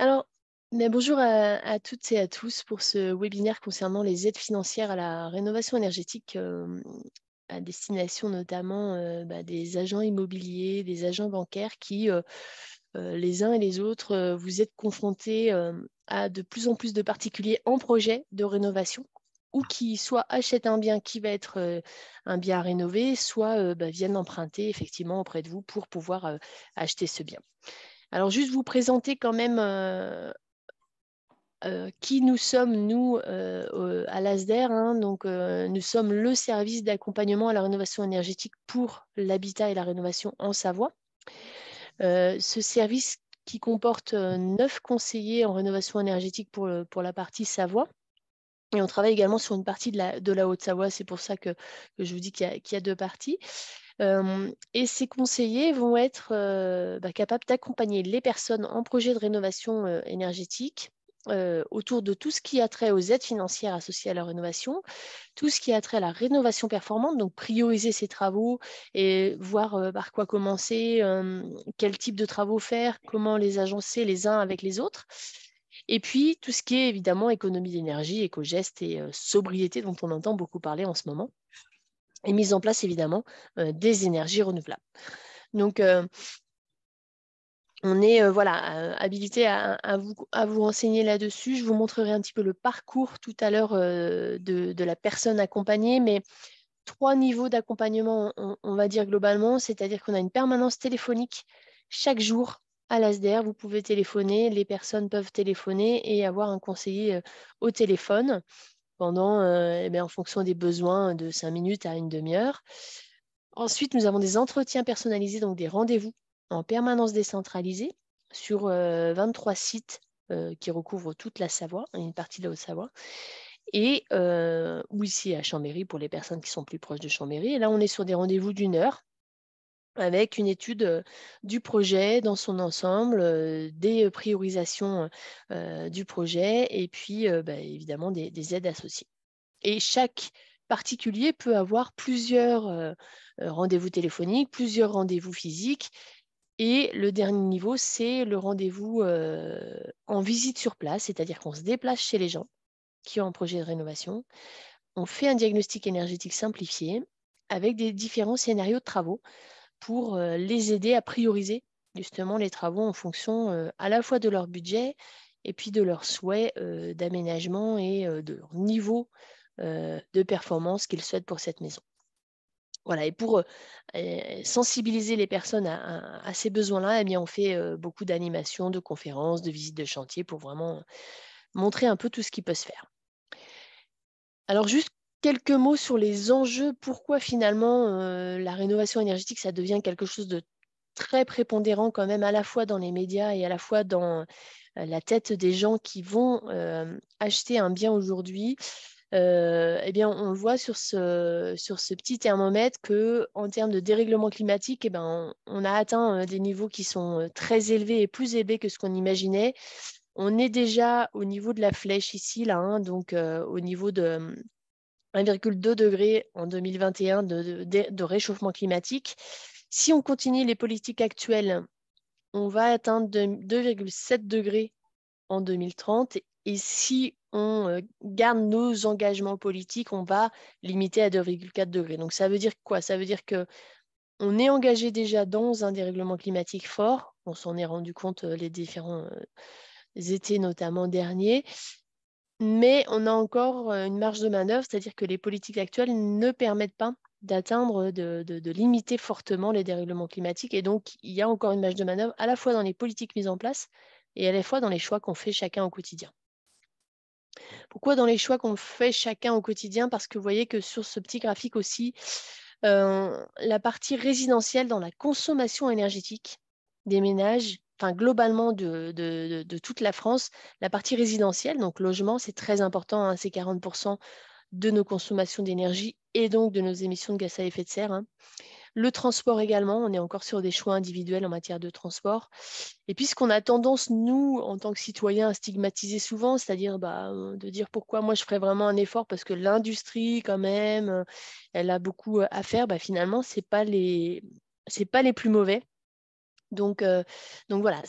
Alors, bonjour à toutes et à tous pour ce webinaire concernant les aides financières à la rénovation énergétique, à destination notamment, des agents immobiliers, des agents bancaires qui, les uns et les autres, vous êtes confrontés, à de plus en plus de particuliers en projet de rénovation ou qui soit achètent un bien qui va être, un bien à rénover, soit, viennent emprunter effectivement auprès de vous pour pouvoir, acheter ce bien. Alors juste vous présenter quand même, qui nous sommes nous, à l'ASDER, hein. Donc, nous sommes le service d'accompagnement à la rénovation énergétique pour l'habitat et la rénovation en Savoie. Ce service qui comporte, 9 conseillers en rénovation énergétique pour la partie Savoie et on travaille également sur une partie de la Haute-Savoie. C'est pour ça que je vous dis qu'il y a 2 parties. Et ces conseillers vont être, capables d'accompagner les personnes en projet de rénovation, énergétique, autour de tout ce qui a trait aux aides financières associées à la rénovation, tout ce qui a trait à la rénovation performante, donc prioriser ses travaux et voir, par quoi commencer, quel type de travaux faire, comment les agencer les uns avec les autres. Et puis tout ce qui est évidemment économie d'énergie, éco-gestes et sobriété dont on entend beaucoup parler en ce moment et mise en place évidemment, des énergies renouvelables. Donc, on est, habilité à vous renseigner là-dessus. Je vous montrerai un petit peu le parcours tout à l'heure, de la personne accompagnée, mais 3 niveaux d'accompagnement, on va dire globalement, c'est-à-dire qu'on a une permanence téléphonique chaque jour à l'ASDER. Vous pouvez téléphoner, les personnes peuvent téléphoner et avoir un conseiller, au téléphone pendant, en fonction des besoins, de 5 minutes à une demi-heure. Ensuite, nous avons des entretiens personnalisés, donc des rendez-vous en permanence décentralisés sur 23 sites qui recouvrent toute la Savoie et une partie de la Haute-Savoie. Et ou ici à Chambéry pour les personnes qui sont plus proches de Chambéry. Et là, on est sur des rendez-vous d'une heure avec une étude du projet dans son ensemble, des priorisations du projet et puis évidemment des aides associées. Et chaque particulier peut avoir plusieurs, rendez-vous téléphoniques, plusieurs rendez-vous physiques et le dernier niveau, c'est le rendez-vous, en visite sur place, c'est-à-dire qu'on se déplace chez les gens qui ont un projet de rénovation. On fait un diagnostic énergétique simplifié avec des différents scénarios de travaux pour, les aider à prioriser justement les travaux en fonction, à la fois de leur budget et puis de leurs souhaits, d'aménagement et de leur niveau de performance qu'ils souhaitent pour cette maison. Voilà et pour, sensibiliser les personnes à ces besoins-là, eh bien, on fait, beaucoup d'animations, de conférences, de visites de chantier pour vraiment montrer un peu tout ce qui peut se faire. Alors juste quelques mots sur les enjeux. Pourquoi finalement, la rénovation énergétique, ça devient quelque chose de très prépondérant quand même, à la fois dans les médias et à la fois dans, la tête des gens qui vont, acheter un bien aujourd'hui. On le voit sur ce petit thermomètre qu'en termes de dérèglement climatique on a atteint, des niveaux qui sont, très élevés et plus élevés que ce qu'on imaginait. On est déjà au niveau de la flèche ici là, hein, donc au niveau de, 1,2 degrés en 2021 de réchauffement climatique. Si on continue les politiques actuelles, on va atteindre 2,7 degrés en 2030 et si on, garde nos engagements politiques, on va limiter à 2,4 degrés. Donc ça veut dire quoi? Ça veut dire qu'on est engagé déjà dans un dérèglement climatique fort. On s'en est rendu compte, les différents, étés notamment derniers. Mais on a encore, une marge de manœuvre, c'est-à-dire que les politiques actuelles ne permettent pas d'atteindre, de limiter fortement les dérèglements climatiques et donc il y a encore une marge de manœuvre à la fois dans les politiques mises en place et à la fois dans les choix qu'on fait chacun au quotidien. Pourquoi dans les choix qu'on fait chacun au quotidien? Parce que vous voyez que sur ce petit graphique aussi, la partie résidentielle dans la consommation énergétique des ménages, enfin globalement de toute la France, la partie résidentielle, donc logement, c'est très important, hein, c'est 40 de nos consommations d'énergie et donc de nos émissions de gaz à effet de serre, hein. Le transport également, on est encore sur des choix individuels en matière de transport. Et puis ce qu'on a tendance, nous, en tant que citoyens, à stigmatiser souvent, c'est-à-dire de dire pourquoi moi je ferais vraiment un effort parce que l'industrie, quand même, elle a beaucoup à faire. Finalement, c'est pas les plus mauvais Donc voilà,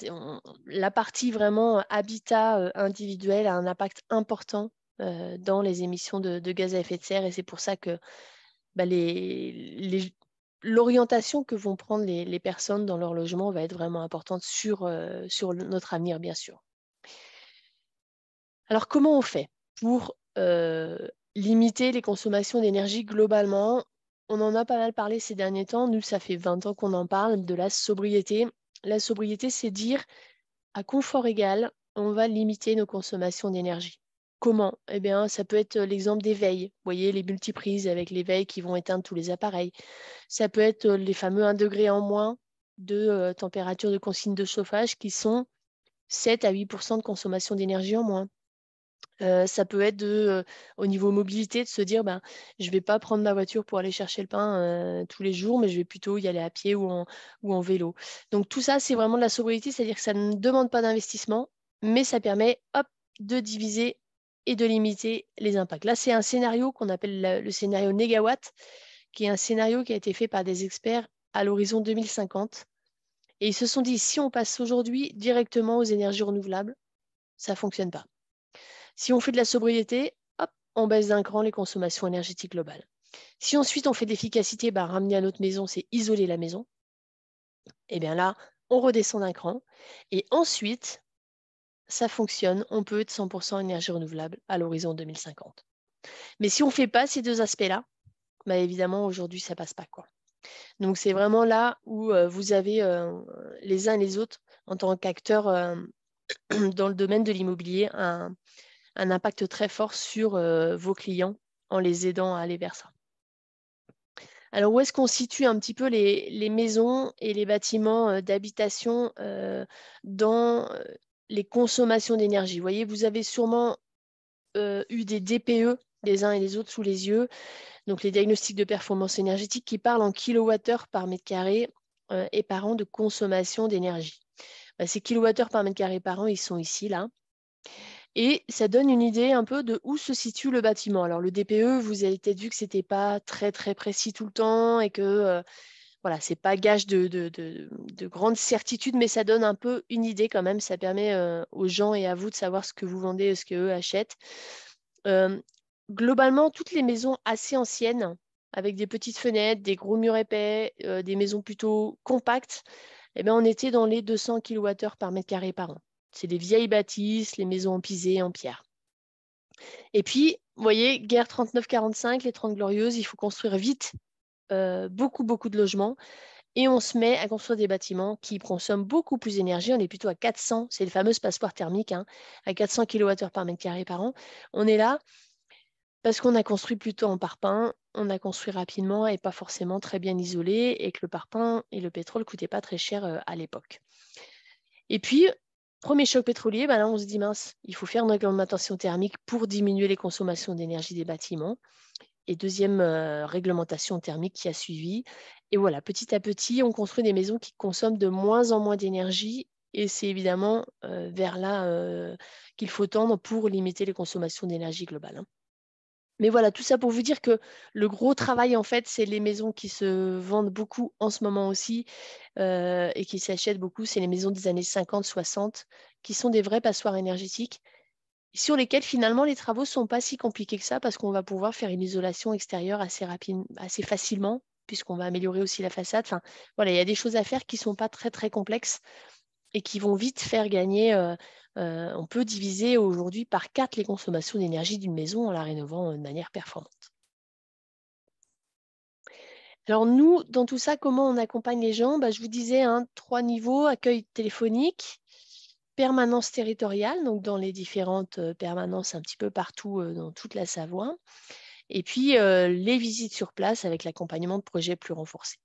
la partie vraiment habitat individuel a un impact important dans les émissions de gaz à effet de serre, et c'est pour ça que bah, l'orientation que vont prendre les personnes dans leur logement va être vraiment importante sur notre avenir, bien sûr. Alors, comment on fait pour limiter les consommations d'énergie globalement? On en a pas mal parlé ces derniers temps. Nous, ça fait 20 ans qu'on en parle de la sobriété. La sobriété, c'est dire à confort égal, on va limiter nos consommations d'énergie. Comment? Eh bien, ça peut être l'exemple des veilles. Vous voyez, les multiprises avec les veilles qui vont éteindre tous les appareils. Ça peut être les fameux 1 degré en moins de température de consigne de chauffage qui sont 7 à 8% de consommation d'énergie en moins. Ça peut être au niveau mobilité, de se dire: «Ben, je ne vais pas prendre ma voiture pour aller chercher le pain, tous les jours, mais je vais plutôt y aller à pied ou en vélo». Donc tout ça, c'est vraiment de la sobriété, c'est-à-dire que ça ne demande pas d'investissement, mais ça permet, hop, de diviser et de limiter les impacts. Là, c'est un scénario qu'on appelle le scénario négawatt, qui est un scénario qui a été fait par des experts à l'horizon 2050, et ils se sont dit: «Si on passe aujourd'hui directement aux énergies renouvelables, ça ne fonctionne pas. Si on fait de la sobriété, hop, on baisse d'un cran les consommations énergétiques globales. Si ensuite on fait de l'efficacité, bah, ramener à notre maison, c'est isoler la maison. Et bien là, on redescend d'un cran. Et ensuite, ça fonctionne, on peut être 100% énergie renouvelable à l'horizon 2050. Mais si on ne fait pas ces deux aspects-là, bah, évidemment, aujourd'hui, ça ne passe pas, quoi. Donc c'est vraiment là où vous avez les uns et les autres, en tant qu'acteurs dans le domaine de l'immobilier, un impact très fort sur vos clients en les aidant à aller vers ça. Alors, où est-ce qu'on situe un petit peu les maisons et les bâtiments d'habitation dans les consommations d'énergie? Vous voyez, vous avez sûrement eu des DPE les uns et les autres sous les yeux, donc les diagnostics de performance énergétique qui parlent en kilowattheures par mètre carré et par an de consommation d'énergie. Bah, ces kilowattheures par mètre carré par an, ils sont ici, là. Et ça donne une idée un peu de où se situe le bâtiment. Alors le DPE, vous avez peut-être vu que c'était pas très, très précis tout le temps et que, voilà, c'est pas gage de grande certitude, mais ça donne un peu une idée quand même. Ça permet, aux gens et à vous de savoir ce que vous vendez et ce qu'eux achètent. Hem, Globalement, toutes les maisons assez anciennes, avec des petites fenêtres, des gros murs épais, des maisons plutôt compactes, eh bien, on était dans les 200 kWh par mètre carré par an. C'est des vieilles bâtisses, les maisons en pisé, en pierre. Et puis, vous voyez, guerre 39-45, les 30 glorieuses, il faut construire vite beaucoup, beaucoup de logements. Et on se met à construire des bâtiments qui consomment beaucoup plus d'énergie. On est plutôt à 400, c'est les fameuses passoires thermiques, hein, à 400 kWh par mètre carré par an. On est là parce qu'on a construit plutôt en parpaing, on a construit rapidement et pas forcément très bien isolé, et que le parpaing et le pétrole ne coûtaient pas très cher à l'époque. Et puis, premier choc pétrolier, bah là on se dit mince, il faut faire une réglementation thermique pour diminuer les consommations d'énergie des bâtiments. Et deuxième réglementation thermique qui a suivi. Et voilà, petit à petit, on construit des maisons qui consomment de moins en moins d'énergie, et c'est évidemment vers là qu'il faut tendre pour limiter les consommations d'énergie globales, hein. Mais voilà, tout ça pour vous dire que le gros travail, en fait, c'est les maisons qui se vendent beaucoup en ce moment aussi et qui s'achètent beaucoup. C'est les maisons des années 50-60 qui sont des vraies passoires énergétiques sur lesquels finalement les travaux ne sont pas si compliqués que ça, parce qu'on va pouvoir faire une isolation extérieure assez rapide, assez facilement, puisqu'on va améliorer aussi la façade. Enfin, voilà, il y a des choses à faire qui ne sont pas très très complexes et qui vont vite faire gagner. On peut diviser aujourd'hui par 4 les consommations d'énergie d'une maison en la rénovant de manière performante. Alors nous, dans tout ça, comment on accompagne les gens? Bah, je vous disais, hein, 3 niveaux: accueil téléphonique, permanence territoriale, donc dans les différentes permanences un petit peu partout dans toute la Savoie, et puis les visites sur place avec l'accompagnement de projets plus renforcés.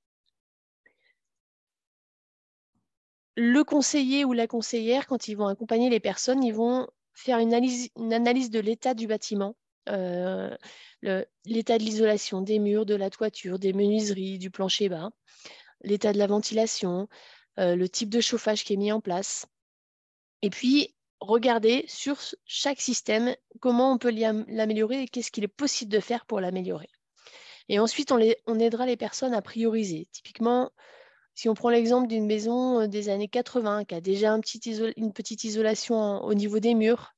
Le conseiller ou la conseillère, quand ils vont accompagner les personnes, ils vont faire une analyse de l'état du bâtiment, euh, l'état de l'isolation, des murs, de la toiture, des menuiseries, du plancher bas, l'état de la ventilation, le type de chauffage qui est mis en place. Et puis, regarder sur chaque système comment on peut l'améliorer et qu'est-ce qu'il est possible de faire pour l'améliorer. Et ensuite, on aidera les personnes à prioriser. Typiquement, Si on prend l'exemple d'une maison des années 80 qui a déjà une petite isolation au niveau des murs,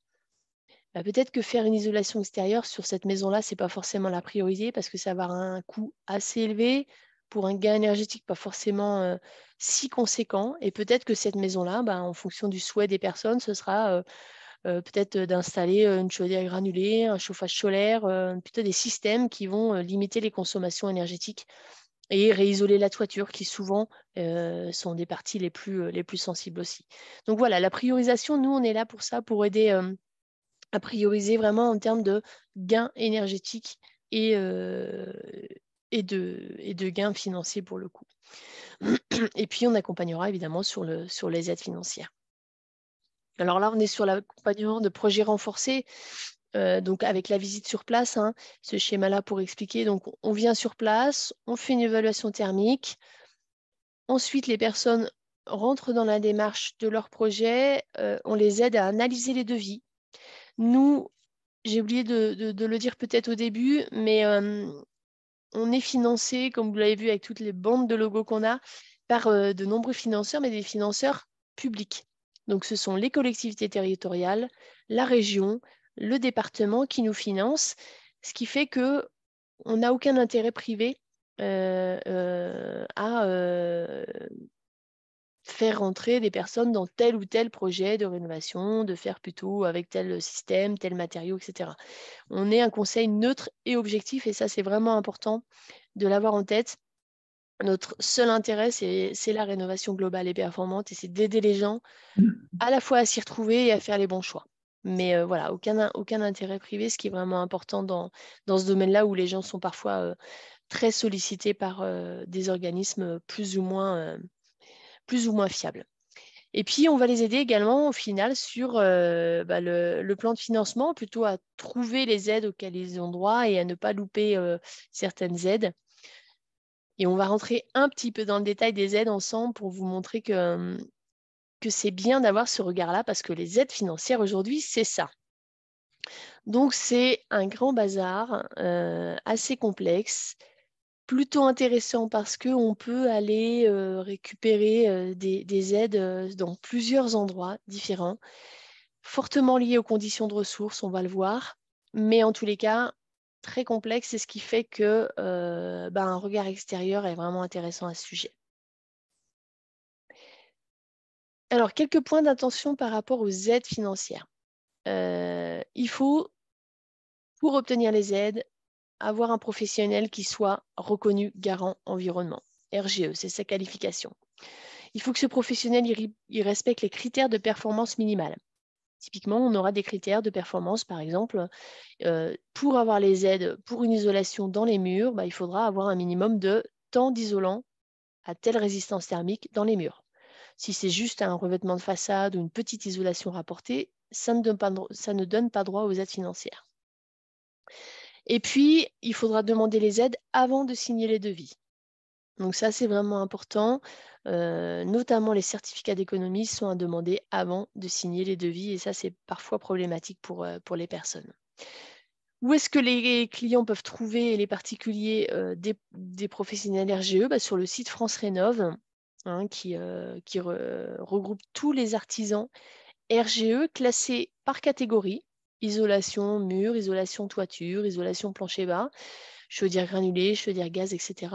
bah, peut-être que faire une isolation extérieure sur cette maison-là, c'est pas forcément la priorité parce que ça va avoir un coût assez élevé pour un gain énergétique pas forcément si conséquent. Et peut-être que cette maison-là, bah, en fonction du souhait des personnes, ce sera peut-être d'installer une chaudière granulée, un chauffage solaire, plutôt des systèmes qui vont limiter les consommations énergétiques et réisoler la toiture qui souvent sont des parties les plus sensibles aussi. Donc voilà, la priorisation, nous, on est là pour ça, pour aider à prioriser vraiment en termes de gains énergétiques et, et de gains financiers pour le coup. Et puis, on accompagnera évidemment sur les aides financières. Alors là, on est sur l'accompagnement de projets renforcés, donc avec la visite sur place, hein, ce schéma-là pour expliquer. Donc, on vient sur place, on fait une évaluation thermique. Ensuite, les personnes rentrent dans la démarche de leur projet. On les aide à analyser les devis. Nous, j'ai oublié de le dire peut-être au début, mais on est financé, comme vous l'avez vu avec toutes les bandes de logos qu'on a, par de nombreux financeurs, mais des financeurs publics. Donc ce sont les collectivités territoriales, la région, le département qui nous financent, ce qui fait que on n'a aucun intérêt privé à faire rentrer des personnes dans tel ou tel projet de rénovation, de faire plutôt avec tel système, tel matériau, etc. On est un conseil neutre et objectif, et ça, c'est vraiment important de l'avoir en tête. Notre seul intérêt, c'est la rénovation globale et performante, et c'est d'aider les gens à la fois à s'y retrouver et à faire les bons choix. Mais voilà, aucun intérêt privé, ce qui est vraiment important dans ce domaine-là où les gens sont parfois très sollicités par des organismes plus ou moins fiables. Et puis, on va les aider également au final sur le plan de financement, plutôt à trouver les aides auxquelles ils ont droit et à ne pas louper certaines aides. Et on va rentrer un petit peu dans le détail des aides ensemble pour vous montrer que c'est bien d'avoir ce regard-là parce que les aides financières aujourd'hui, c'est ça. Donc, c'est un grand bazar assez complexe, plutôt intéressant parce qu'on peut aller récupérer des aides dans plusieurs endroits différents, fortement liées aux conditions de ressources, on va le voir, mais en tous les cas, très complexe, c'est ce qui fait que un regard extérieur est vraiment intéressant à ce sujet. Alors, quelques points d'attention par rapport aux aides financières. Il faut, pour obtenir les aides, avoir un professionnel qui soit reconnu garant environnement. RGE, c'est sa qualification. Il faut que ce professionnel il respecte les critères de performance minimale. Typiquement, on aura des critères de performance, par exemple, pour avoir les aides pour une isolation dans les murs, il faudra avoir un minimum de temps d'isolant à telle résistance thermique dans les murs. Si c'est juste un revêtement de façade ou une petite isolation rapportée, ça ne donne pas droit aux aides financières. Et puis, il faudra demander les aides avant de signer les devis. Donc ça, c'est vraiment important. Notamment les certificats d'économie sont à demander avant de signer les devis et ça, c'est parfois problématique pour les personnes. Où est-ce que les clients peuvent trouver, les particuliers, des professionnels RGE? Sur le site France Rénov', hein, qui regroupe tous les artisans RGE classés par catégorie: isolation mur, isolation toiture, isolation plancher bas, chaudière granulée, chaudière gaz, etc.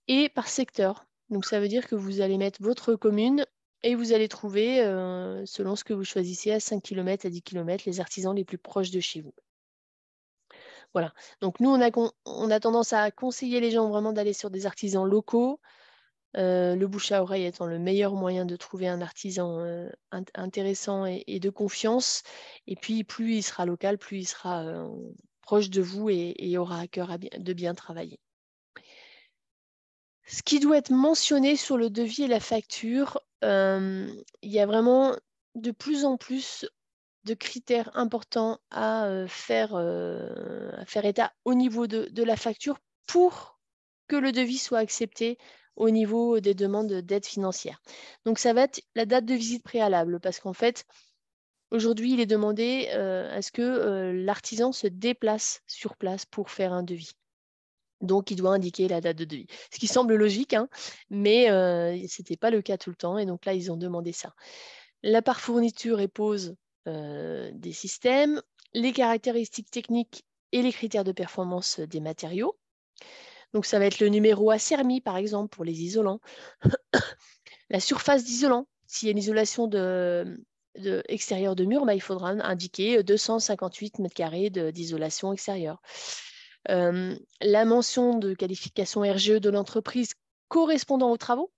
Et par secteur. Donc ça veut dire que vous allez mettre votre commune et vous allez trouver, selon ce que vous choisissez, à 5 km, à 10 km, les artisans les plus proches de chez vous. Voilà. Donc nous, on a tendance à conseiller les gens vraiment d'aller sur des artisans locaux, le bouche à oreille étant le meilleur moyen de trouver un artisan intéressant et de confiance. Et puis, plus il sera local, plus il sera proche de vous et aura à cœur de bien travailler. Ce qui doit être mentionné sur le devis et la facture, il y a vraiment de plus en plus de critères importants à faire état au niveau de la facture pour que le devis soit accepté au niveau des demandes d'aide financière. Donc ça va être la date de visite préalable parce qu'en fait, aujourd'hui, il est demandé à ce que l'artisan se déplace sur place pour faire un devis. Donc, il doit indiquer la date de devis. Ce qui semble logique, hein, mais ce n'était pas le cas tout le temps. Et donc là, ils ont demandé ça. La part fourniture et pose des systèmes, les caractéristiques techniques et les critères de performance des matériaux. Donc, ça va être le numéro ACERMI, par exemple, pour les isolants. La surface d'isolant. S'il y a une isolation extérieure de mur, bah, il faudra indiquer 258 m² d'isolation extérieure. La mention de qualification RGE de l'entreprise correspondant aux travaux,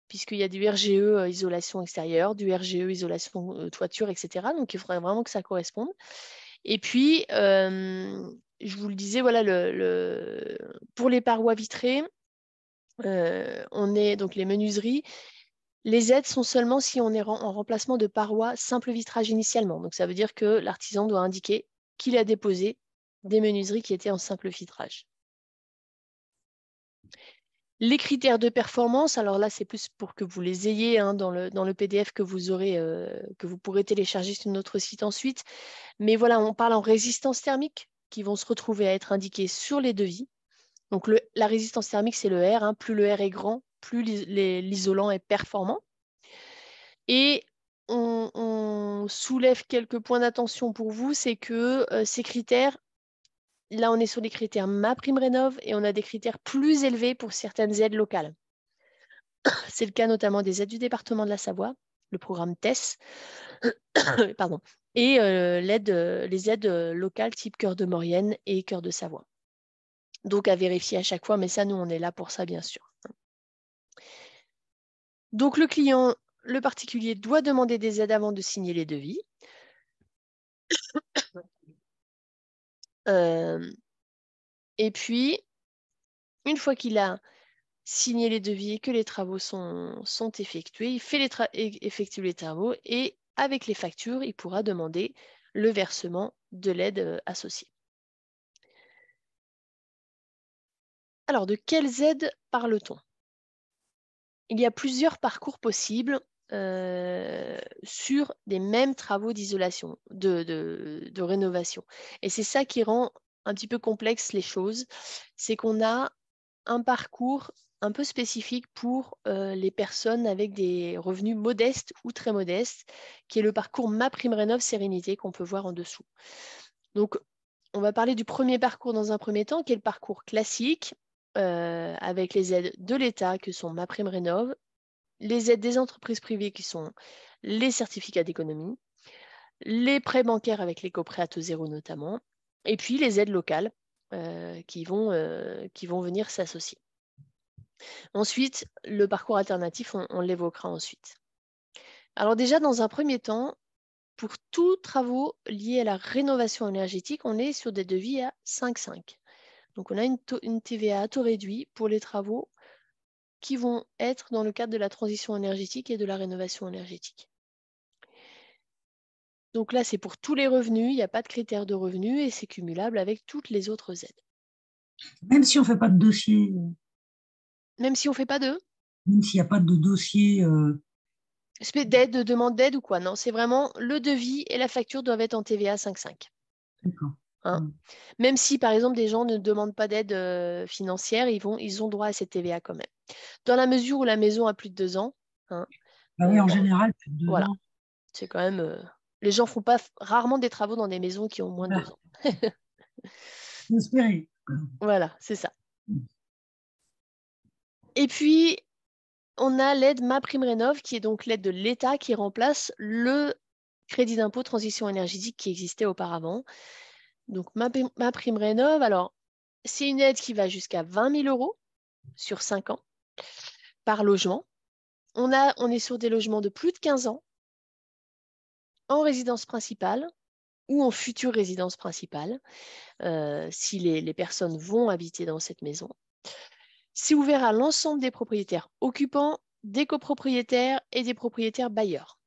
puisqu'il y a du RGE isolation extérieure, du RGE isolation toiture, etc. Donc, il faudrait vraiment que ça corresponde. Et puis, je vous le disais, voilà, pour les parois vitrées, on est donc les menuiseries. Les aides sont seulement si on est en remplacement de parois simple vitrage initialement. Donc, ça veut dire que l'artisan doit indiquer qu'il a déposé des menuiseries qui étaient en simple vitrage. Les critères de performance, alors là, c'est plus pour que vous les ayez hein, dans le PDF que vous aurez, que vous pourrez télécharger sur notre site ensuite. Mais voilà, on parle en résistance thermique qui vont se retrouver à être indiquées sur les devis. Donc, la résistance thermique, c'est le R. Hein. Plus le R est grand, plus l'isolant est performant. Et on soulève quelques points d'attention pour vous, c'est que ces critères, là, on est sur les critères MaPrimeRénov' et on a des critères plus élevés pour certaines aides locales. C'est le cas notamment des aides du département de la Savoie, le programme TESS, pardon, et les aides locales type Cœur de Maurienne et Cœur de Savoie. Donc à vérifier à chaque fois, mais ça, nous, on est là pour ça, bien sûr. Donc le client, le particulier, doit demander des aides avant de signer les devis. Et puis, une fois qu'il a signé les devis et que les travaux sont effectués, il fait effectue les travaux et avec les factures, il pourra demander le versement de l'aide associée. Alors, de quelles aides parle-t-on? Il y a plusieurs parcours possibles sur des mêmes travaux d'isolation, de rénovation. Et c'est ça qui rend un petit peu complexe les choses, c'est qu'on a un parcours un peu spécifique pour les personnes avec des revenus modestes ou très modestes, qui est le parcours MaPrimeRénov' Sérénité qu'on peut voir en dessous. Donc, on va parler du premier parcours dans un premier temps, qui est le parcours classique, avec les aides de l'État, que sont MaPrimeRénov', les aides des entreprises privées, qui sont les certificats d'économie, les prêts bancaires avec l'éco-prêt à taux zéro notamment, et puis les aides locales qui vont venir s'associer. Ensuite, le parcours alternatif, on l'évoquera ensuite. Alors déjà, dans un premier temps, pour tous travaux liés à la rénovation énergétique, on est sur des devis à 5,5. Donc, on a une TVA à taux réduit pour les travaux qui vont être dans le cadre de la transition énergétique et de la rénovation énergétique. Donc là, c'est pour tous les revenus, il n'y a pas de critères de revenus et c'est cumulable avec toutes les autres aides. Même si on ne fait pas de dossier, Même si on ne fait pas de même s'il n'y a pas de dossier. d'aide, de demande d'aide ou quoi. Non, c'est vraiment le devis et la facture doivent être en TVA 5,5. D'accord. Hein. Même si, par exemple, des gens ne demandent pas d'aide financière, ils ont droit à cette TVA quand même. Dans la mesure où la maison a plus de 2 ans, hein, Bah oui, en général, plus de deux voilà, ans. c'est quand même... les gens font pas rarement des travaux dans des maisons qui ont moins de Voilà. 2 ans. Espérer. Voilà, c'est ça. Et puis, on a l'aide MaPrimeRénov', qui est donc l'aide de l'État qui remplace le crédit d'impôt transition énergétique qui existait auparavant. Donc, MaPrimeRénov', alors, c'est une aide qui va jusqu'à 20 000 € sur 5 ans par logement. On est sur des logements de plus de 15 ans, en résidence principale ou en future résidence principale, si les personnes vont habiter dans cette maison. C'est ouvert à l'ensemble des propriétaires occupants, des copropriétaires et des propriétaires bailleurs.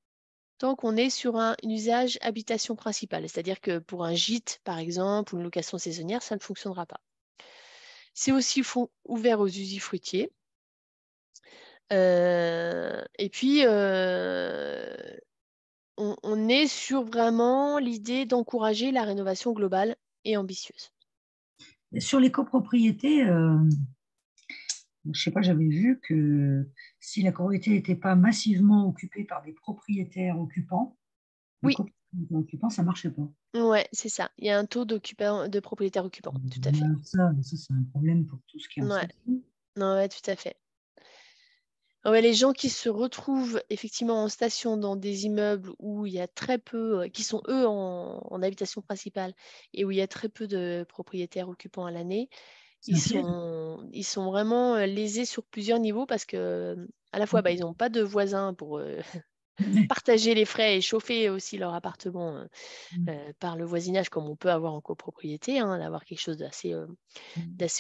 Tant qu'on est sur un usage habitation principale, c'est-à-dire que pour un gîte, par exemple, ou une location saisonnière, ça ne fonctionnera pas. C'est aussi ouvert aux usufruitiers. Et puis, on est sur vraiment l'idée d'encourager la rénovation globale et ambitieuse. Sur les copropriétés, je ne sais pas, j'avais vu que si la copropriété n'était pas massivement occupée par des propriétaires occupants, les Oui, copropriétaires occupants, ça ne marchait pas. ouais, c'est ça. Il y a un taux de propriétaires occupants, tout à fait. Ça c'est un problème pour tout ce qui est en Ouais, station. non, ouais, tout à fait. Ouais, les gens qui se retrouvent effectivement en station dans des immeubles où il y a très peu, qui sont eux en habitation principale et où il y a très peu de propriétaires occupants à l'année, C'est un piège. ils sont vraiment lésés sur plusieurs niveaux parce que à la fois, bah, ils n'ont pas de voisins pour partager les frais et chauffer aussi leur appartement par le voisinage comme on peut avoir en copropriété, hein, d'avoir quelque chose d'assez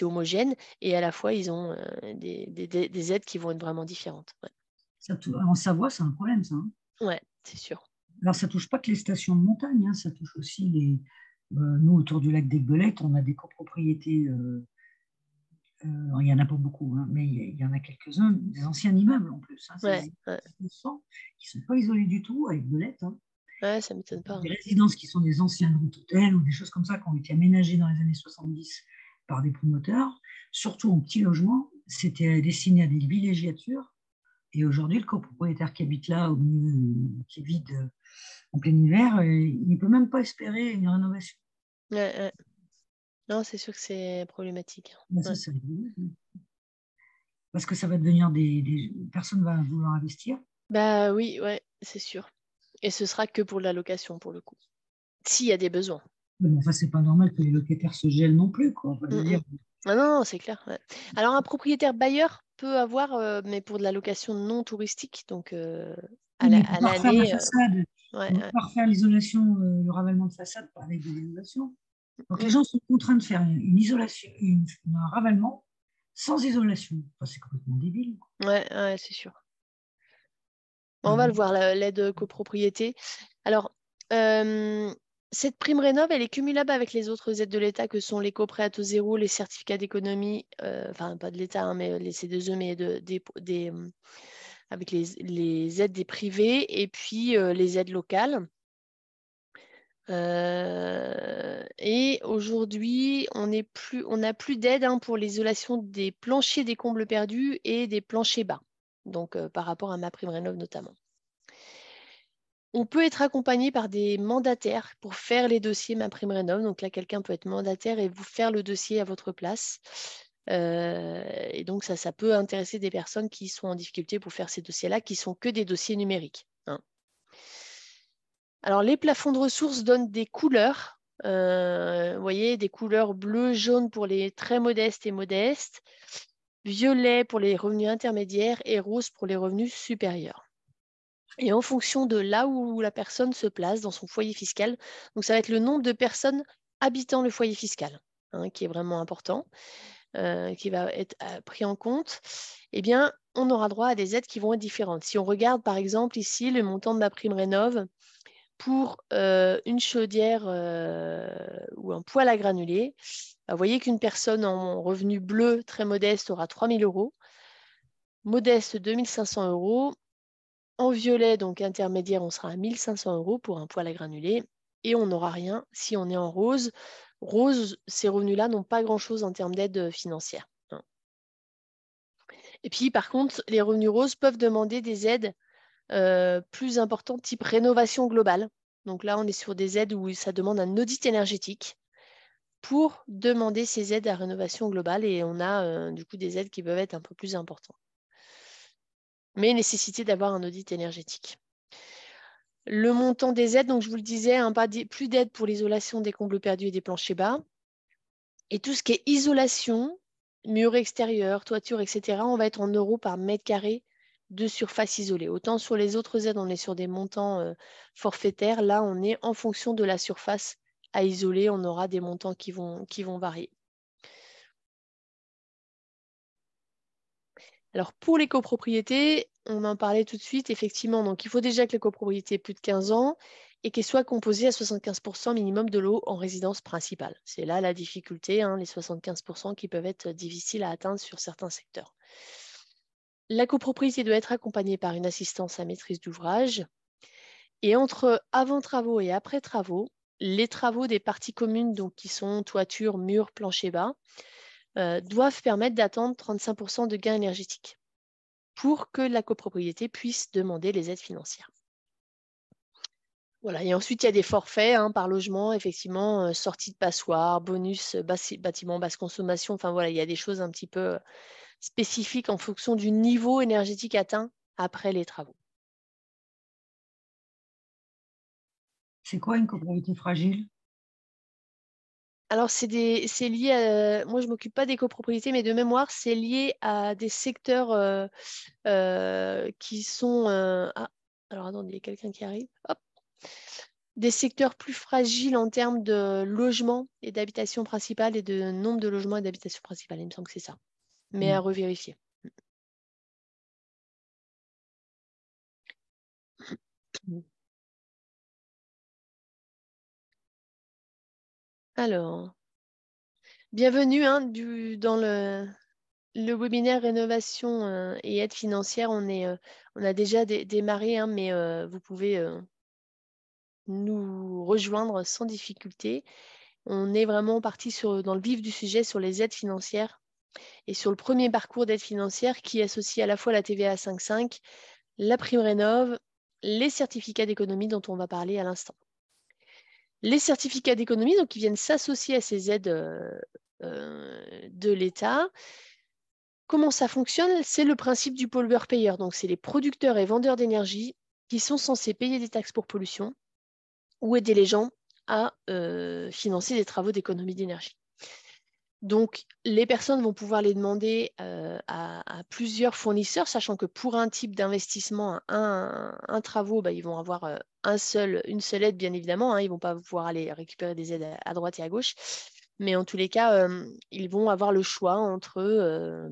homogène. Et à la fois, ils ont des aides qui vont être vraiment différentes. Ouais, En Savoie, c'est un problème, ça, hein. ouais, c'est sûr. Alors, ça touche pas que les stations de montagne, hein, ça touche aussi nous, autour du lac d'Aiguebelette, on a des copropriétés. Il y en a pas beaucoup, hein, mais il y en a quelques-uns, des anciens immeubles en plus. Hein, c'est des Ouais, immeubles ouais, qui ne sont pas isolés du tout, avec Belette. Hein. ouais, ça m'étonne pas, Des hein. résidences qui sont des anciens grands hôtels ou des choses comme ça qui ont été aménagées dans les années 70 par des promoteurs, surtout en petits logements. C'était destiné à des villégiatures. Et aujourd'hui, le copropriétaire qui habite là, au milieu, qui est vide en plein hiver, il ne peut même pas espérer une rénovation. Ouais, ouais. Non, c'est sûr que c'est problématique. Ben, Ouais. ça, parce que ça va devenir personne va vouloir investir. Bah oui, ouais, c'est sûr. Et ce sera que pour la location, pour le coup. S'il y a des besoins. Mais bon, enfin, c'est pas normal que les locataires se gèlent non plus, quoi. Enfin, je veux Mm, mm. dire, Ah non, non, c'est clair. Ouais. Alors, un propriétaire bailleur peut avoir, mais pour de la location non touristique, donc oui, mais il ne peut à pas refaire la l'année. façade. Ouais, Il ne peut ouais. pas refaire l'isolation, le ravalement de façade avec de l'isolation. Donc les Mm. gens sont contraints de faire une isolation, un ravalement sans isolation. Enfin, c'est complètement débile, quoi. Ouais, ouais, c'est sûr. On va le Euh, voir, l'aide copropriété. Alors, euh, cette prime rénov, elle est cumulable avec les autres aides de l'État que sont les coprêts à taux zéro, les certificats d'économie, enfin pas de l'État, hein, mais les C2E, mais avec les aides des privés et puis les aides locales. Et aujourd'hui, on n'a plus d'aide, hein, pour l'isolation des planchers des combles perdus et des planchers bas. Donc, par rapport à ma prime rénov notamment. On peut être accompagné par des mandataires pour faire les dossiers MaPrimeRénov'. Donc là, quelqu'un peut être mandataire et vous faire le dossier à votre place. Et donc ça peut intéresser des personnes qui sont en difficulté pour faire ces dossiers-là, qui sont que des dossiers numériques, hein. Alors les plafonds de ressources donnent des couleurs. Vous voyez, des couleurs bleu, jaune pour les très modestes et modestes, violet pour les revenus intermédiaires et rose pour les revenus supérieurs. Et en fonction de là où la personne se place dans son foyer fiscal, donc ça va être le nombre de personnes habitant le foyer fiscal, hein, qui est vraiment important, qui va être pris en compte, eh bien, on aura droit à des aides qui vont être différentes. Si on regarde par exemple ici le montant de ma prime rénov' pour une chaudière ou un poêle à granulés, vous voyez qu'une personne en revenu bleu très modeste aura 3 000 euros, modeste 2 500 euros. En violet, donc intermédiaire, on sera à 1 500 euros pour un poêle à granulés et on n'aura rien si on est en rose. Rose, ces revenus-là n'ont pas grand-chose en termes d'aide financière, hein. Et puis, par contre, les revenus roses peuvent demander des aides plus importantes, type rénovation globale. Donc là, on est sur des aides où ça demande un audit énergétique pour demander ces aides à rénovation globale et on a du coup des aides qui peuvent être un peu plus importantes, mais nécessité d'avoir un audit énergétique. Le montant des aides, donc je vous le disais, hein, plus d'aide pour l'isolation des combles perdus et des planchers bas. Et tout ce qui est isolation, mur extérieur, toiture, etc., on va être en euros par mètre carré de surface isolée. Autant sur les autres aides, on est sur des montants forfaitaires. Là, on est en fonction de la surface à isoler. On aura des montants qui vont varier. Alors, pour les copropriétés, on en parlait tout de suite, effectivement. Donc, il faut déjà que la copropriété ait plus de 15 ans et qu'elle soit composée à 75% minimum de l'eau en résidence principale. C'est là la difficulté, hein, les 75% qui peuvent être difficiles à atteindre sur certains secteurs. La copropriété doit être accompagnée par une assistance à maîtrise d'ouvrage. Et entre avant travaux et après travaux, les travaux des parties communes, donc qui sont toiture, mur, plancher bas, doivent permettre d'atteindre 35% de gains énergétiques pour que la copropriété puisse demander les aides financières. Voilà. Et ensuite, il y a des forfaits par logement, effectivement, sortie de passoire, bonus, bâtiment basse consommation. Enfin voilà, il y a des choses un petit peu spécifiques en fonction du niveau énergétique atteint après les travaux. C'est quoi une copropriété fragile? Alors, c'est lié à. Moi, je ne m'occupe pas des copropriétés, mais de mémoire, c'est lié à des secteurs qui sont. Alors, attendez, il y a quelqu'un qui arrive. Hop. Des secteurs plus fragiles en termes de logement et d'habitation principale et de nombre de logements et d'habitation principale. Il me semble que c'est ça. Mais à revérifier. Alors, bienvenue dans le webinaire rénovation et aide financière. On a déjà démarré, mais vous pouvez nous rejoindre sans difficulté. On est vraiment parti dans le vif du sujet sur les aides financières et sur le premier parcours d'aide financière qui associe à la fois la TVA à 5,5, la prime rénov, les certificats d'économie dont on va parler à l'instant. Les certificats d'économie, donc, qui viennent s'associer à ces aides de l'État. Comment ça fonctionne? C'est le principe du pollueur-payeur. Donc, c'est les producteurs et vendeurs d'énergie qui sont censés payer des taxes pour pollution ou aider les gens à financer des travaux d'économie d'énergie. Donc, les personnes vont pouvoir les demander à plusieurs fournisseurs, sachant que pour un type d'investissement, un travaux, ils vont avoir une seule aide, bien évidemment. Ils ne vont pas pouvoir aller récupérer des aides à droite et à gauche. Mais en tous les cas, ils vont avoir le choix entre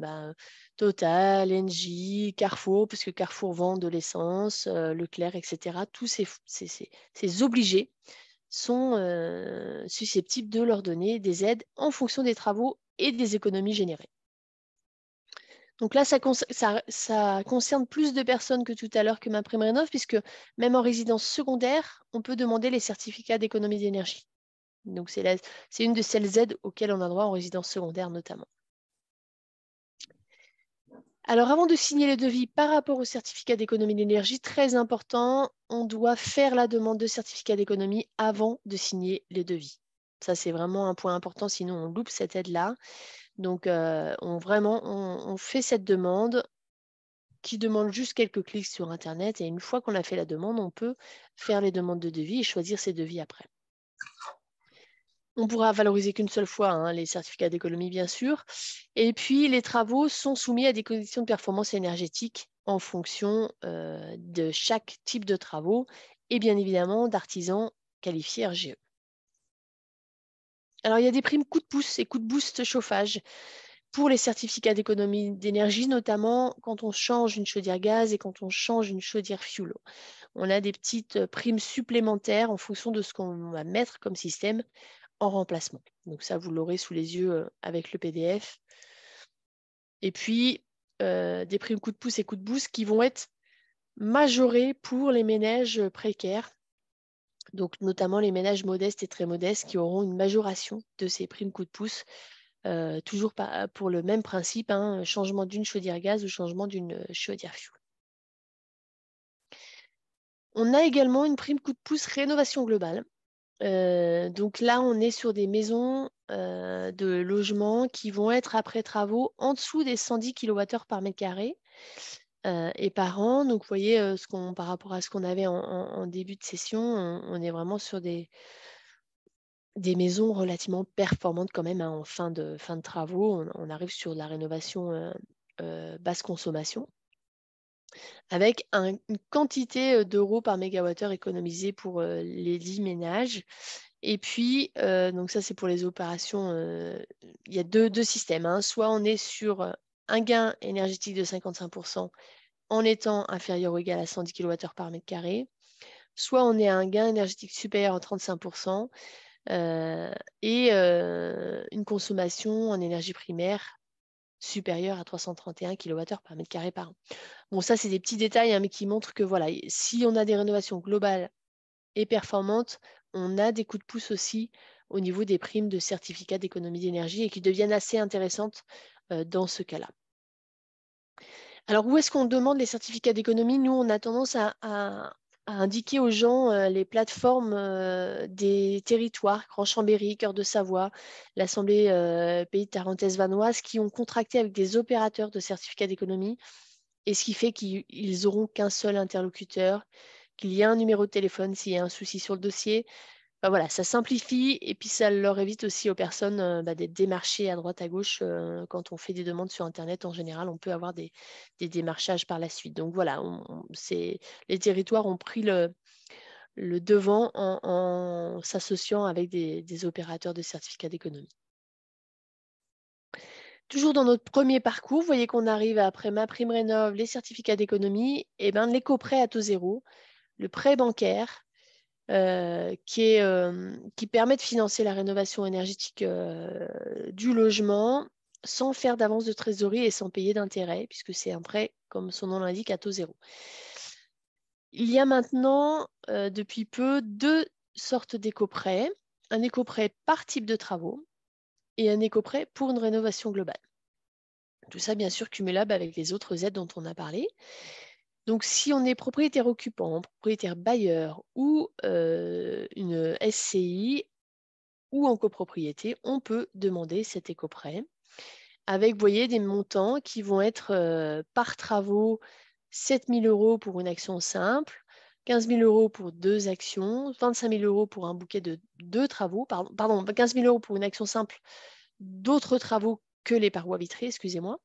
Total, Engie, Carrefour, puisque Carrefour vend de l'essence, Leclerc, etc. Tous ces obligés sont susceptibles de leur donner des aides en fonction des travaux et des économies générées. Donc là, ça concerne plus de personnes que tout à l'heure que MaPrimeRénov', puisque même en résidence secondaire, on peut demander les certificats d'économie d'énergie. Donc c'est une de celles aides auxquelles on a droit en résidence secondaire notamment. Alors avant de signer le devis par rapport au certificat d'économie d'énergie, très important, on doit faire la demande de certificat d'économie avant de signer les devis. Ça, c'est vraiment un point important, sinon on loupe cette aide-là. Donc, on fait cette demande qui demande juste quelques clics sur Internet. Et une fois qu'on a fait la demande, on peut faire les demandes de devis et choisir ses devis après. On pourra valoriser qu'une seule fois les certificats d'économie, bien sûr. Et puis, les travaux sont soumis à des conditions de performance énergétique en fonction de chaque type de travaux et bien évidemment d'artisans qualifiés RGE. Alors, il y a des primes coup de pouce et coup de boost chauffage pour les certificats d'économie d'énergie, notamment quand on change une chaudière gaz et quand on change une chaudière fuel. On a des petites primes supplémentaires en fonction de ce qu'on va mettre comme système en remplacement. Donc ça, vous l'aurez sous les yeux avec le PDF. Et puis, des primes coup de pouce et coup de boost qui vont être majorées pour les ménages précaires. Donc notamment les ménages modestes et très modestes qui auront une majoration de ces primes coup de pouce. Toujours pour le même principe, changement d'une chaudière gaz ou changement d'une chaudière fuel. On a également une prime coup de pouce rénovation globale. Donc là, on est sur des maisons de logement qui vont être après travaux en dessous des 110 kWh par mètre carré et par an. Donc vous voyez, par rapport à ce qu'on avait en début de session, on est vraiment sur des maisons relativement performantes quand même en fin de travaux. On arrive sur de la rénovation basse consommation avec une quantité d'euros par mégawattheure économisée pour les 10 ménages. Et puis, donc ça c'est pour les opérations, il y a deux systèmes. Soit on est sur un gain énergétique de 55% en étant inférieur ou égal à 110 kWh par mètre carré, soit on est à un gain énergétique supérieur à 35%, et une consommation en énergie primaire supérieure à 331 kWh par mètre carré par an. Bon, ça, c'est des petits détails, mais qui montrent que voilà, si on a des rénovations globales et performantes, on a des coups de pouce aussi au niveau des primes de certificats d'économie d'énergie et qui deviennent assez intéressantes dans ce cas-là. Alors, où est-ce qu'on demande les certificats d'économie? Nous, on a tendance à indiquer aux gens les plateformes des territoires, Grand Chambéry, Cœur de Savoie, l'Assemblée Pays de Tarentaise Vanoise, qui ont contracté avec des opérateurs de certificats d'économie, et ce qui fait qu'ils n'auront qu'un seul interlocuteur, qu'il y a un numéro de téléphone s'il y a un souci sur le dossier. Enfin, voilà, ça simplifie et puis ça leur évite aussi aux personnes d'être démarchées à droite à gauche. Quand on fait des demandes sur Internet, en général, on peut avoir des démarchages par la suite. Donc voilà, les territoires ont pris le devant en s'associant avec des opérateurs de certificats d'économie. Toujours dans notre premier parcours, vous voyez qu'on arrive après MaPrimeRénov', les certificats d'économie, et ben l'éco-prêt à taux zéro, le prêt bancaire, qui permet de financer la rénovation énergétique du logement sans faire d'avance de trésorerie et sans payer d'intérêt, puisque c'est un prêt, comme son nom l'indique, à taux zéro. Il y a maintenant, depuis peu, deux sortes d'éco-prêts. Un éco-prêt par type de travaux et un éco-prêt pour une rénovation globale. Tout ça, bien sûr, cumulable avec les autres aides dont on a parlé. Donc, si on est propriétaire occupant, propriétaire bailleur ou une SCI ou en copropriété, on peut demander cet éco-prêt avec, vous voyez, des montants qui vont être par travaux 7 000 € pour une action simple, 15 000 € pour 2 actions, 25 000 € pour un bouquet de 2 travaux, pardon, 15 000 € pour une action simple, d'autres travaux que les parois vitrées, excusez-moi,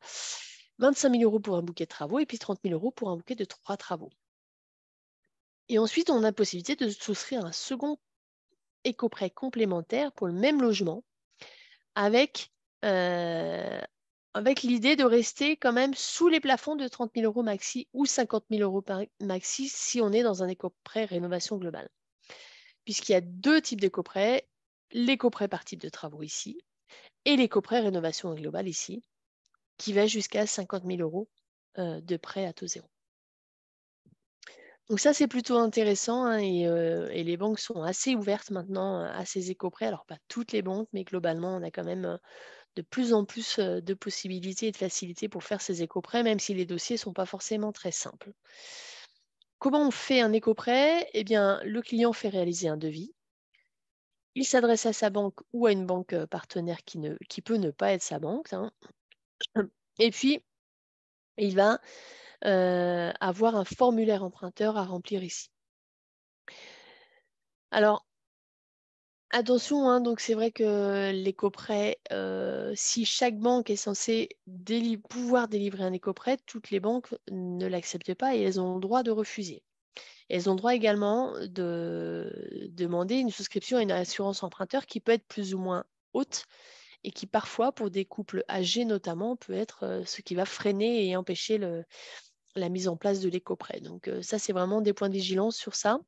25 000 € pour un bouquet de travaux et puis 30 000 € pour un bouquet de 3 travaux. Et ensuite, on a la possibilité de souscrire un second éco-prêt complémentaire pour le même logement avec l'idée de rester quand même sous les plafonds de 30 000 € maxi ou 50 000 € maxi si on est dans un éco-prêt rénovation globale. Puisqu'il y a deux types d'éco-prêts, l'éco-prêt par type de travaux ici et l'éco-prêt rénovation globale ici, qui va jusqu'à 50 000 € de prêt à taux zéro. Donc ça, c'est plutôt intéressant hein, et les banques sont assez ouvertes maintenant à ces éco-prêts. Alors, pas toutes les banques, mais globalement, on a quand même de plus en plus de possibilités et de facilités pour faire ces éco-prêts, même si les dossiers ne sont pas forcément très simples. Comment on fait un éco-prêt? Eh bien, le client fait réaliser un devis. Il s'adresse à sa banque ou à une banque partenaire qui peut ne pas être sa banque. Hein. Et puis, il va avoir un formulaire emprunteur à remplir ici. Alors, attention, hein, donc c'est vrai que l'éco-prêt, si chaque banque est censée pouvoir délivrer un éco-prêt, toutes les banques ne l'acceptent pas et elles ont le droit de refuser. Elles ont le droit également de demander une souscription à une assurance emprunteur qui peut être plus ou moins haute et qui parfois, pour des couples âgés notamment, peut être ce qui va freiner et empêcher la mise en place de l'éco-prêt. Donc ça, c'est vraiment des points de vigilance sur ça.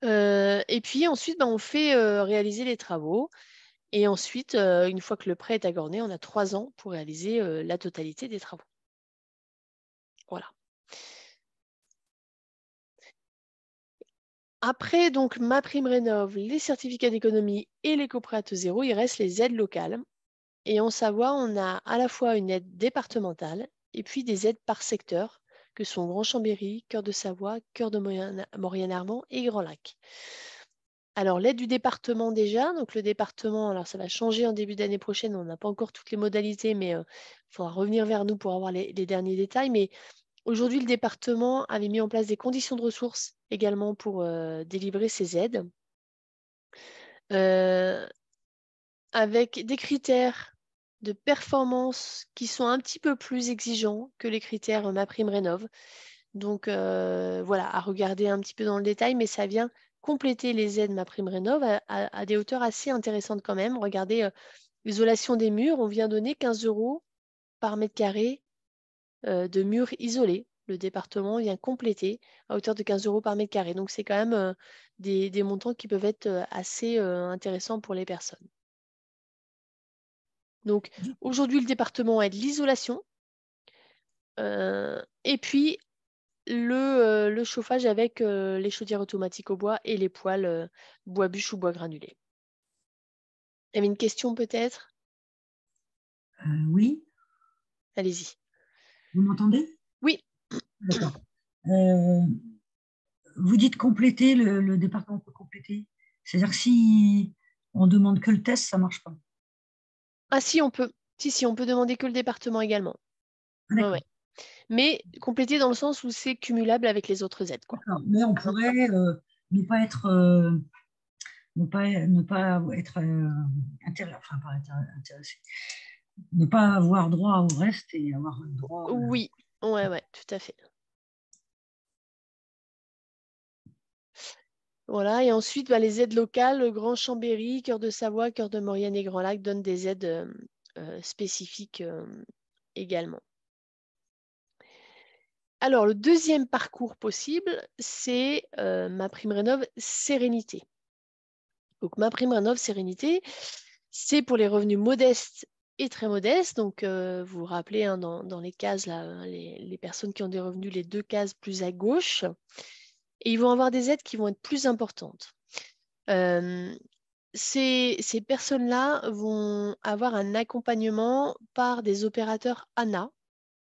Et puis ensuite, on fait réaliser les travaux. Et ensuite, une fois que le prêt est accordé, on a 3 ans pour réaliser la totalité des travaux. Voilà. Après, donc, MaPrimeRénov', les certificats d'économie et l'éco-prêt à taux zéro, il reste les aides locales. Et en Savoie, on a à la fois une aide départementale et puis des aides par secteur, que sont Grand Chambéry, Cœur de Savoie, Cœur de Maurienne-Armand et Grand Lac. Alors, l'aide du département déjà, donc le département, alors ça va changer en début d'année prochaine, on n'a pas encore toutes les modalités, mais il faudra revenir vers nous pour avoir les derniers détails. Mais aujourd'hui, le département avait mis en place des conditions de ressources également pour délivrer ces aides, avec des critères de performance qui sont un petit peu plus exigeants que les critères MaPrimeRénov'. Donc voilà, à regarder un petit peu dans le détail, mais ça vient compléter les aides MaPrimeRénov' à des hauteurs assez intéressantes quand même. Regardez, l'isolation des murs, on vient donner 15 € par mètre carré de murs isolés. Le département vient compléter à hauteur de 15 € par mètre carré. Donc c'est quand même des montants qui peuvent être assez intéressants pour les personnes. Donc aujourd'hui, le département aide l'isolation. Et puis, le chauffage avec les chaudières automatiques au bois et les poêles bois bûche ou bois granulé. Il y avait une question peut-être? Oui, Allez-y. vous m'entendez? Oui, D'accord. Euh, Vous dites compléter, le département peut compléter. C'est-à-dire que si on demande que le test, ça ne marche pas. ah si, on peut. Si, on peut demander que le département également. Ah, Ouais, d'accord. ouais. Mais compléter dans le sens où c'est cumulable avec les autres aides, quoi. D'accord. Mais on Hein. pourrait ne pas être, ne pas être enfin, pas intéressé, ne pas avoir droit au reste et avoir le droit. Oui, ouais, ouais, tout à fait. Voilà, et ensuite, bah, les aides locales, Grand Chambéry, Cœur de Savoie, Cœur de Maurienne et Grand Lac donnent des aides spécifiques également. Alors, le deuxième parcours possible, c'est MaPrimeRénov' Sérénité. Donc, MaPrimeRénov' Sérénité, c'est pour les revenus modestes et très modestes. Donc, vous vous rappelez, hein, dans les cases, là, les personnes qui ont des revenus, les 2 cases plus à gauche, et ils vont avoir des aides qui vont être plus importantes. Ces personnes-là vont avoir un accompagnement par des opérateurs ANA